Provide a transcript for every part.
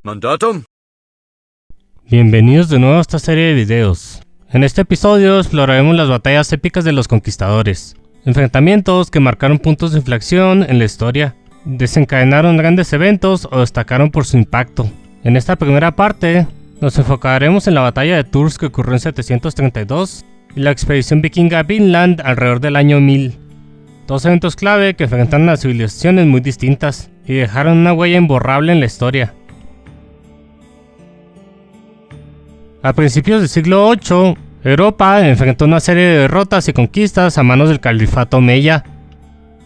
Mandatum. Bienvenidos de nuevo a esta serie de videos. En este episodio exploraremos las batallas épicas de los conquistadores, enfrentamientos que marcaron puntos de inflexión en la historia, desencadenaron grandes eventos o destacaron por su impacto. En esta primera parte, nos enfocaremos en la batalla de Tours que ocurrió en 732 y la expedición vikinga a Vinland alrededor del año 1000. Dos eventos clave que enfrentaron a civilizaciones muy distintas y dejaron una huella imborrable en la historia. A principios del siglo VIII, Europa enfrentó una serie de derrotas y conquistas a manos del califato omeya.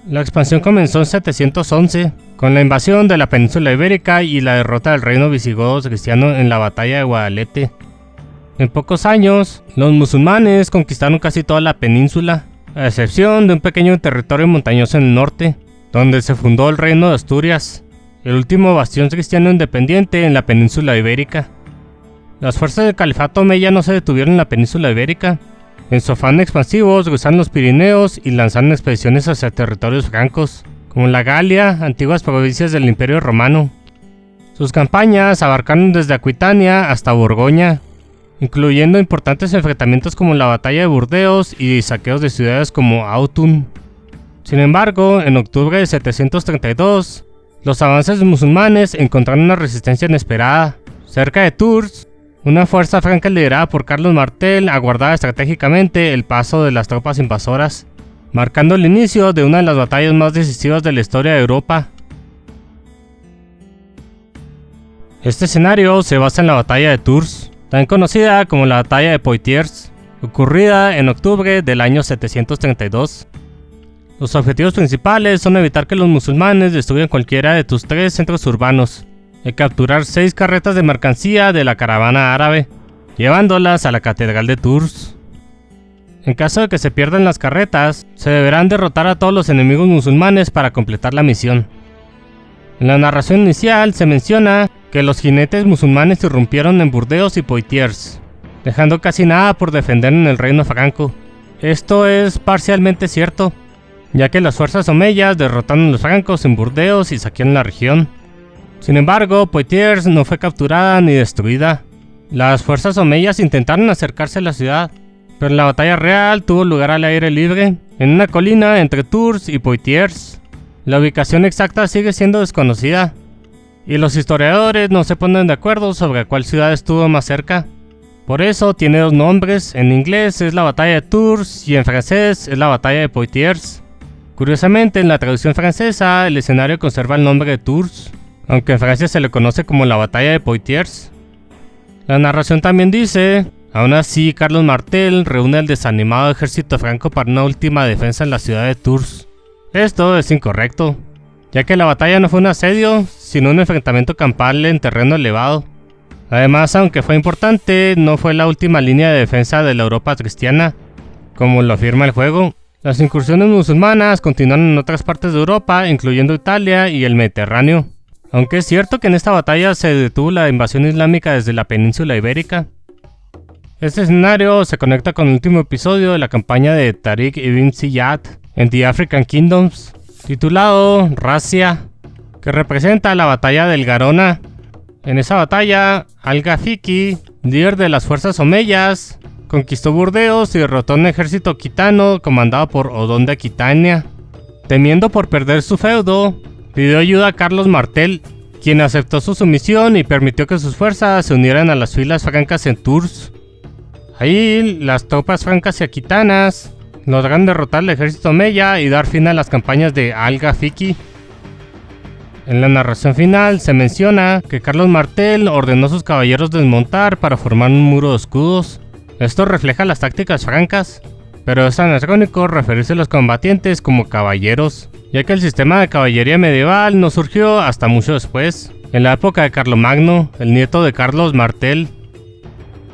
La expansión comenzó en 711, con la invasión de la península ibérica y la derrota del reino visigodo cristiano en la batalla de Guadalete. En pocos años, los musulmanes conquistaron casi toda la península, a excepción de un pequeño territorio montañoso en el norte, donde se fundó el reino de Asturias, el último bastión cristiano independiente en la península ibérica. Las fuerzas del califato omeya no se detuvieron en la península ibérica. En su afán expansivo cruzaron los Pirineos y lanzaron expediciones hacia territorios francos, como la Galia, antiguas provincias del Imperio Romano. Sus campañas abarcaron desde Aquitania hasta Borgoña, incluyendo importantes enfrentamientos como la batalla de Burdeos y saqueos de ciudades como Autun. Sin embargo, en octubre de 732, los avances musulmanes encontraron una resistencia inesperada. Cerca de Tours, una fuerza franca liderada por Carlos Martel aguardaba estratégicamente el paso de las tropas invasoras, marcando el inicio de una de las batallas más decisivas de la historia de Europa. Este escenario se basa en la batalla de Tours, también conocida como la batalla de Poitiers, ocurrida en octubre del año 732. Los objetivos principales son evitar que los musulmanes destruyan cualquiera de tus 3 centros urbanos, y capturar 6 carretas de mercancía de la caravana árabe, llevándolas a la catedral de Tours. En caso de que se pierdan las carretas, se deberán derrotar a todos los enemigos musulmanes para completar la misión. En la narración inicial se menciona que los jinetes musulmanes irrumpieron en Burdeos y Poitiers, dejando casi nada por defender en el reino franco. Esto es parcialmente cierto, ya que las fuerzas omeyas derrotaron a los francos en Burdeos y saquearon la región. Sin embargo, Poitiers no fue capturada ni destruida. Las fuerzas omeyas intentaron acercarse a la ciudad, pero la batalla real tuvo lugar al aire libre, en una colina entre Tours y Poitiers. La ubicación exacta sigue siendo desconocida, y los historiadores no se ponen de acuerdo sobre cuál ciudad estuvo más cerca. Por eso tiene 2 nombres, en inglés es la batalla de Tours y en francés es la batalla de Poitiers. Curiosamente, en la traducción francesa el escenario conserva el nombre de Tours, aunque en Francia se le conoce como la batalla de Poitiers. La narración también dice: aún así, Carlos Martel reúne al desanimado ejército franco para una última defensa en la ciudad de Tours. Esto es incorrecto, ya que la batalla no fue un asedio, sino un enfrentamiento campal en terreno elevado. Además, aunque fue importante, no fue la última línea de defensa de la Europa cristiana, como lo afirma el juego. Las incursiones musulmanas continuaron en otras partes de Europa, incluyendo Italia y el Mediterráneo. Aunque es cierto que en esta batalla se detuvo la invasión islámica desde la península ibérica. Este escenario se conecta con el último episodio de la campaña de Tariq ibn Ziyad en The African Kingdoms, titulado Razzia, que representa la batalla del Garona. En esa batalla, Al-Ghafiqi, líder de las fuerzas omeyas, conquistó Burdeos y derrotó a un ejército aquitano comandado por Odón de Aquitania. Temiendo por perder su feudo, pidió ayuda a Carlos Martel, quien aceptó su sumisión y permitió que sus fuerzas se unieran a las filas francas en Tours. Ahí, las tropas francas y aquitanas lograron derrotar al ejército omeya y dar fin a las campañas de Al-Ghafiqi. En la narración final se menciona que Carlos Martel ordenó a sus caballeros desmontar para formar un muro de escudos. Esto refleja las tácticas francas, pero es anacrónico referirse a los combatientes como caballeros, ya que el sistema de caballería medieval no surgió hasta mucho después, en la época de Carlomagno, el nieto de Carlos Martel.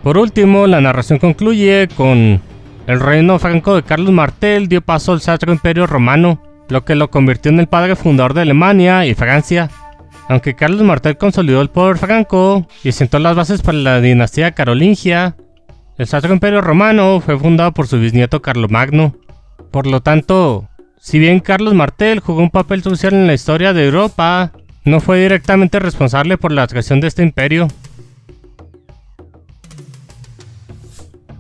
Por último, la narración concluye con: el reino franco de Carlos Martel dio paso al Sacro Imperio Romano, lo que lo convirtió en el padre fundador de Alemania y Francia. Aunque Carlos Martel consolidó el poder franco y sentó las bases para la dinastía carolingia, el Sacro Imperio Romano fue fundado por su bisnieto Carlomagno. Por lo tanto, si bien Carlos Martel jugó un papel crucial en la historia de Europa, no fue directamente responsable por la creación de este imperio.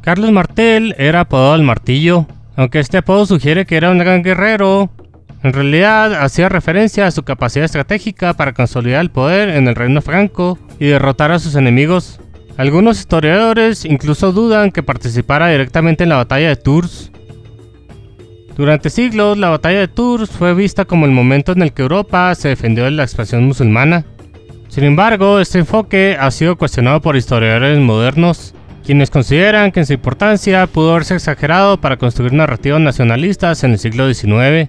Carlos Martel era apodado el Martillo, aunque este apodo sugiere que era un gran guerrero. En realidad hacía referencia a su capacidad estratégica para consolidar el poder en el reino franco y derrotar a sus enemigos. Algunos historiadores incluso dudan que participara directamente en la batalla de Tours. Durante siglos, la batalla de Tours fue vista como el momento en el que Europa se defendió de la expansión musulmana. Sin embargo, este enfoque ha sido cuestionado por historiadores modernos, quienes consideran que en su importancia pudo haberse exagerado para construir narrativas nacionalistas en el siglo XIX.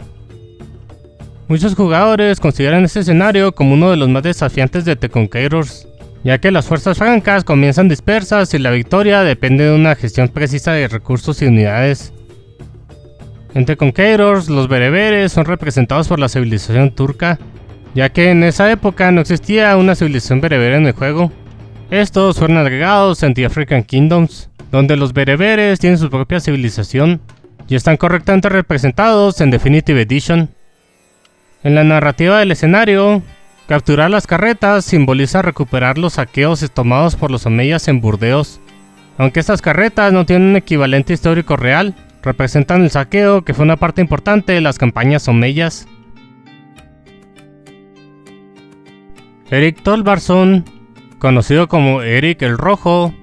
Muchos jugadores consideran este escenario como uno de los más desafiantes de The Conquerors, ya que las fuerzas francas comienzan dispersas y la victoria depende de una gestión precisa de recursos y unidades. En The Conquerors, los bereberes son representados por la civilización turca, ya que en esa época no existía una civilización berebere en el juego. Estos fueron agregados en The African Kingdoms, donde los bereberes tienen su propia civilización y están correctamente representados en Definitive Edition. En la narrativa del escenario, capturar las carretas simboliza recuperar los saqueos tomados por los omeyas en Burdeos. Aunque estas carretas no tienen un equivalente histórico real, representan el saqueo que fue una parte importante de las campañas omeyas. Erik Thorvaldsson, conocido como Erik el Rojo,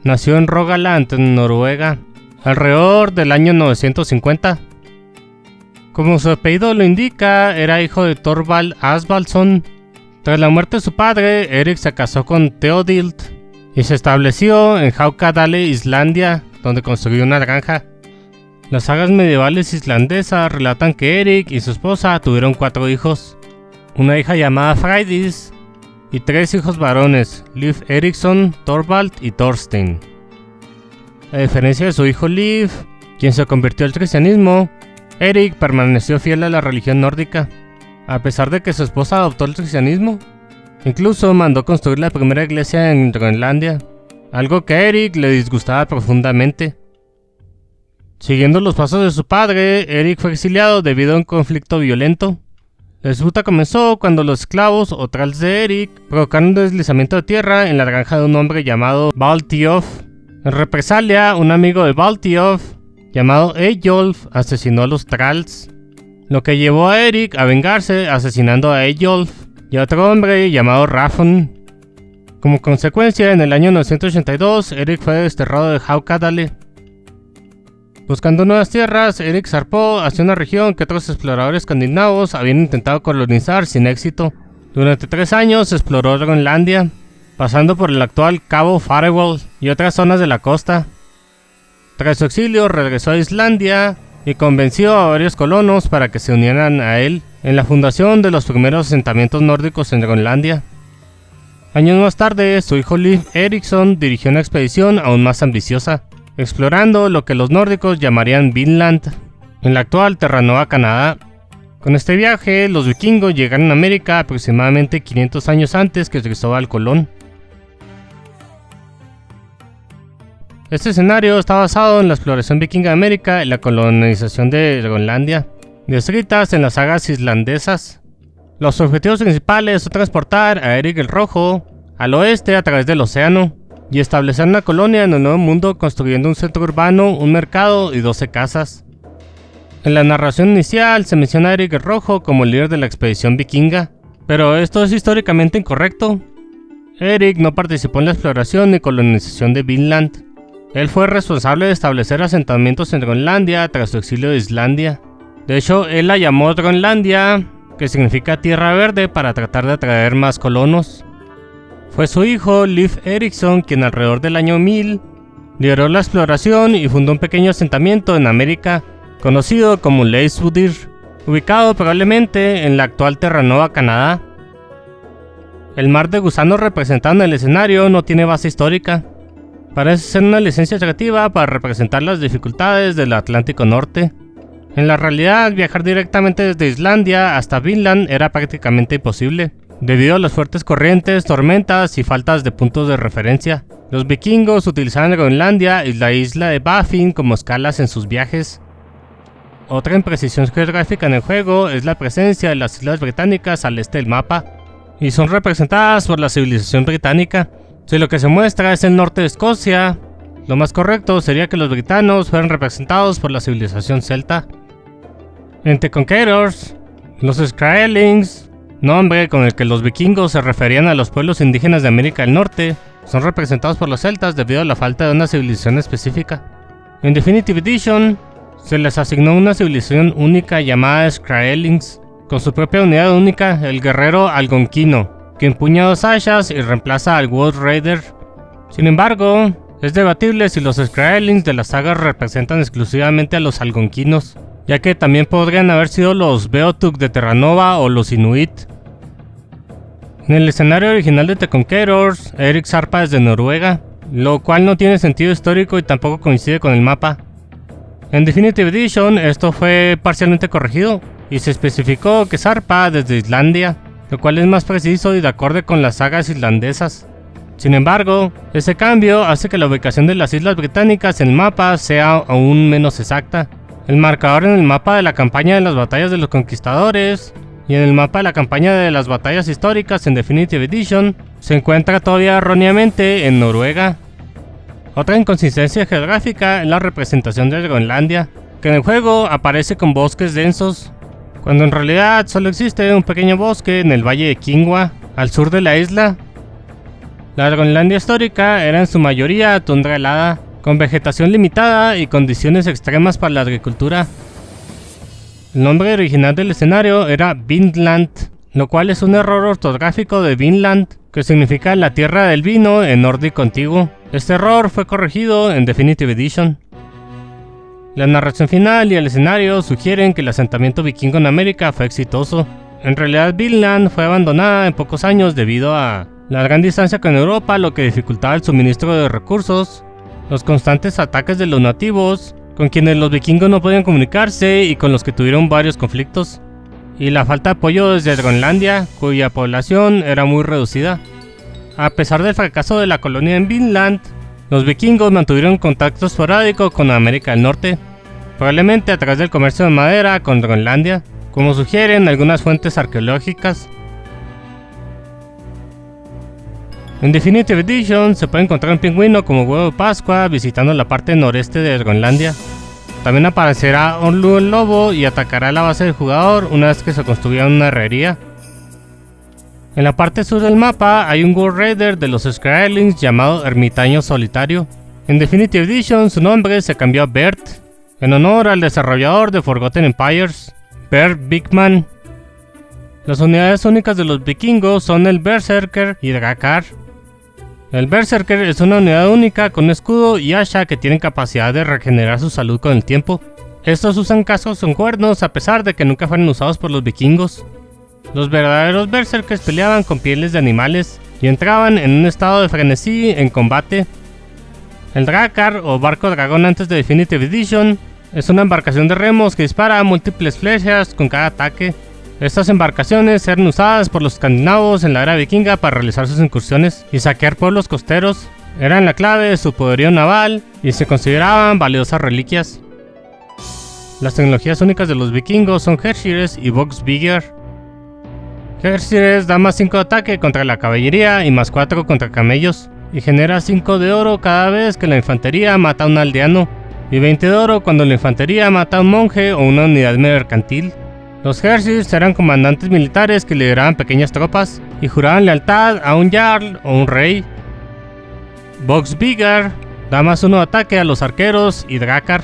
nació en Rogaland, en Noruega, alrededor del año 950. Como su apellido lo indica, era hijo de Thorvald Asvaldsson. Tras la muerte de su padre, Erik se casó con Theodild y se estableció en Haukadale, Islandia, donde construyó una granja. Las sagas medievales islandesas relatan que Erik y su esposa tuvieron 4 hijos, una hija llamada Freydis y 3 hijos varones, Liv Eriksson, Thorvald y Thorstein. A diferencia de su hijo Liv, quien se convirtió al cristianismo, Erik permaneció fiel a la religión nórdica, a pesar de que su esposa adoptó el cristianismo. Incluso mandó construir la primera iglesia en Groenlandia, algo que a Erik le disgustaba profundamente. Siguiendo los pasos de su padre, Erik fue exiliado debido a un conflicto violento. La disputa comenzó cuando los esclavos o thralls de Erik provocaron un deslizamiento de tierra en la granja de un hombre llamado Baltiof. En represalia, un amigo de Baltiof, llamado Eyjolf, asesinó a los thralls, lo que llevó a Erik a vengarse asesinando a Eyjolf y a otro hombre llamado Rafn. Como consecuencia, en el año 982, Erik fue desterrado de Haukadale. Buscando nuevas tierras, Erik zarpó hacia una región que otros exploradores escandinavos habían intentado colonizar sin éxito. Durante 3 años exploró Groenlandia, pasando por el actual Cabo Farewell y otras zonas de la costa. Tras su exilio regresó a Islandia y convenció a varios colonos para que se unieran a él en la fundación de los primeros asentamientos nórdicos en Groenlandia. Años más tarde, su hijo Liv Eriksson dirigió una expedición aún más ambiciosa, explorando lo que los nórdicos llamarían Vinland, en la actual Terranova, Canadá. Con este viaje, los vikingos llegaron a América aproximadamente 500 años antes que Cristóbal Colón. Este escenario está basado en la exploración vikinga de América y la colonización de Groenlandia, descritas en las sagas islandesas. Los objetivos principales son transportar a Erik el Rojo al oeste a través del océano y establecer una colonia en el Nuevo Mundo construyendo un centro urbano, un mercado y 12 casas. En la narración inicial se menciona a Erik el Rojo como el líder de la expedición vikinga, pero esto es históricamente incorrecto. Erik no participó en la exploración ni colonización de Vinland. Él fue responsable de establecer asentamientos en Groenlandia tras su exilio de Islandia. De hecho, él la llamó Groenlandia, que significa tierra verde, para tratar de atraer más colonos. Fue su hijo, Liv Eriksson, quien alrededor del año 1000 lideró la exploración y fundó un pequeño asentamiento en América, conocido como Leysvudir, ubicado probablemente en la actual Terranova, Canadá. El mar de gusanos representado en el escenario no tiene base histórica. Parece ser una licencia creativa para representar las dificultades del Atlántico Norte. En la realidad, viajar directamente desde Islandia hasta Vinland era prácticamente imposible, debido a las fuertes corrientes, tormentas y faltas de puntos de referencia. Los vikingos utilizaban Groenlandia y la isla de Baffin como escalas en sus viajes. Otra imprecisión geográfica en el juego es la presencia de las islas británicas al este del mapa. y son representadas por la civilización británica. Si lo que se muestra es el norte de Escocia, lo más correcto sería que los britanos fueran representados por la civilización celta. En The Conquerors, los Skraelings, nombre con el que los vikingos se referían a los pueblos indígenas de América del Norte, son representados por los celtas debido a la falta de una civilización específica. En Definitive Edition, se les asignó una civilización única llamada Skraelings, con su propia unidad única, el guerrero algonquino, que empuña 2 hachas y reemplaza al Wood Raider. Sin embargo, es debatible si los Skraelings de la saga representan exclusivamente a los algonquinos, ya que también podrían haber sido los Beothuk de Terranova o los Inuit. En el escenario original de The Conquerors, Eric zarpa desde Noruega, lo cual no tiene sentido histórico y tampoco coincide con el mapa. En Definitive Edition esto fue parcialmente corregido y se especificó que zarpa desde Islandia, lo cual es más preciso y de acorde con las sagas islandesas. Sin embargo, ese cambio hace que la ubicación de las islas británicas en el mapa sea aún menos exacta. El marcador en el mapa de la campaña de las batallas de los conquistadores y en el mapa de la campaña de las batallas históricas en Definitive Edition se encuentra todavía erróneamente en Noruega. Otra inconsistencia geográfica es la representación de Groenlandia, que en el juego aparece con bosques densos, cuando en realidad solo existe un pequeño bosque en el valle de Kingwa, al sur de la isla. La Groenlandia histórica era en su mayoría tundra helada, con vegetación limitada y condiciones extremas para la agricultura. El nombre original del escenario era Vinland, lo cual es un error ortográfico de Vinland, que significa la tierra del vino en nórdico antiguo. Este error fue corregido en Definitive Edition. La narración final y el escenario sugieren que el asentamiento vikingo en América fue exitoso. En realidad, Vinland fue abandonada en pocos años debido a la gran distancia con Europa, lo que dificultaba el suministro de recursos, los constantes ataques de los nativos, con quienes los vikingos no podían comunicarse y con los que tuvieron varios conflictos, y la falta de apoyo desde Groenlandia, cuya población era muy reducida. A pesar del fracaso de la colonia en Vinland, los vikingos mantuvieron contacto esporádico con América del Norte, probablemente a través del comercio de madera con Groenlandia, como sugieren algunas fuentes arqueológicas. En Definitive Edition se puede encontrar un pingüino como huevo de Pascua visitando la parte noreste de Groenlandia. También aparecerá Orlu el lobo y atacará la base del jugador una vez que se construya una herrería. En la parte sur del mapa hay un Wood Raider de los Skraelings llamado Ermitaño Solitario. En Definitive Edition su nombre se cambió a Bert, en honor al desarrollador de Forgotten Empires, Bert Bigman. Las unidades únicas de los vikingos son el Berserker y Drakar. El Berserker es una unidad única con escudo y hacha que tienen capacidad de regenerar su salud con el tiempo. Estos usan cascos con cuernos a pesar de que nunca fueron usados por los vikingos. Los verdaderos Berserkers peleaban con pieles de animales y entraban en un estado de frenesí en combate. El Drakar o barco dragón antes de Definitive Edition es una embarcación de remos que dispara múltiples flechas con cada ataque. Estas embarcaciones eran usadas por los escandinavos en la era vikinga para realizar sus incursiones y saquear pueblos costeros. Eran la clave de su poderío naval y se consideraban valiosas reliquias. Las tecnologías únicas de los vikingos son Hershires y Voxbygger. Hershires da más 5 de ataque contra la caballería y más 4 contra camellos, y genera 5 de oro cada vez que la infantería mata a un aldeano, y 20 de oro cuando la infantería mata a un monje o una unidad mercantil. Los Hershires eran comandantes militares que lideraban pequeñas tropas y juraban lealtad a un jarl o un rey. Voxbygger da más 1 de ataque a los arqueros y Drakar.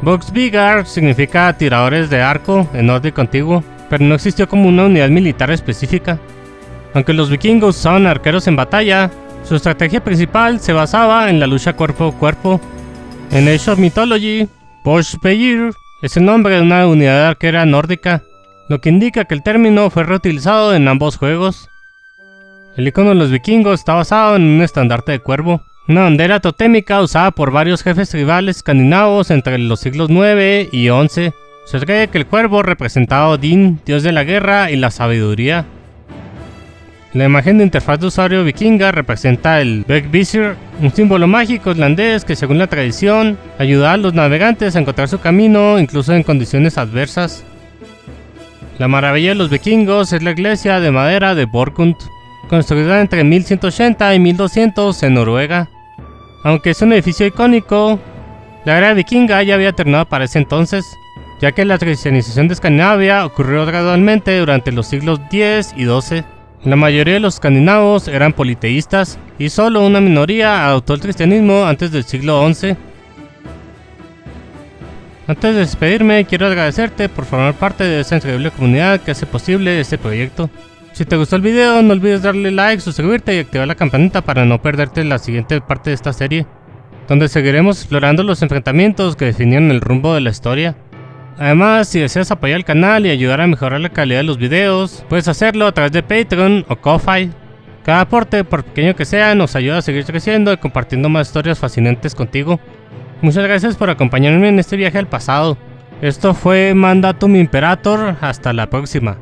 Voxbygger significa tiradores de arco en nórdico antiguo, pero no existió como una unidad militar específica. Aunque los vikingos usaban arqueros en batalla, su estrategia principal se basaba en la lucha cuerpo a cuerpo. En Age of Mythology, Voxbygger es el nombre de una unidad arquera nórdica, lo que indica que el término fue reutilizado en ambos juegos. El icono de los vikingos está basado en un estandarte de cuervo, una bandera totémica usada por varios jefes tribales escandinavos entre los siglos 9 y 11. Se cree que el cuervo representaba a Odín, dios de la guerra y la sabiduría. La imagen de interfaz de usuario vikinga representa el Vegvisir, un símbolo mágico islandés que, según la tradición, ayuda a los navegantes a encontrar su camino incluso en condiciones adversas. La maravilla de los vikingos es la iglesia de madera de Borgund, construida entre 1180 y 1200 en Noruega. Aunque es un edificio icónico, la era vikinga ya había terminado para ese entonces, ya que la cristianización de Escandinavia ocurrió gradualmente durante los siglos X y XII. La mayoría de los escandinavos eran politeístas y solo una minoría adoptó el cristianismo antes del siglo XI. Antes de despedirme, quiero agradecerte por formar parte de esta increíble comunidad que hace posible este proyecto. Si te gustó el video, no olvides darle like, suscribirte y activar la campanita para no perderte la siguiente parte de esta serie, donde seguiremos explorando los enfrentamientos que definieron el rumbo de la historia. Además, si deseas apoyar el canal y ayudar a mejorar la calidad de los videos, puedes hacerlo a través de Patreon o Ko-Fi. Cada aporte, por pequeño que sea, nos ayuda a seguir creciendo y compartiendo más historias fascinantes contigo. Muchas gracias por acompañarme en este viaje al pasado. Esto fue Mandatum Imperator, hasta la próxima.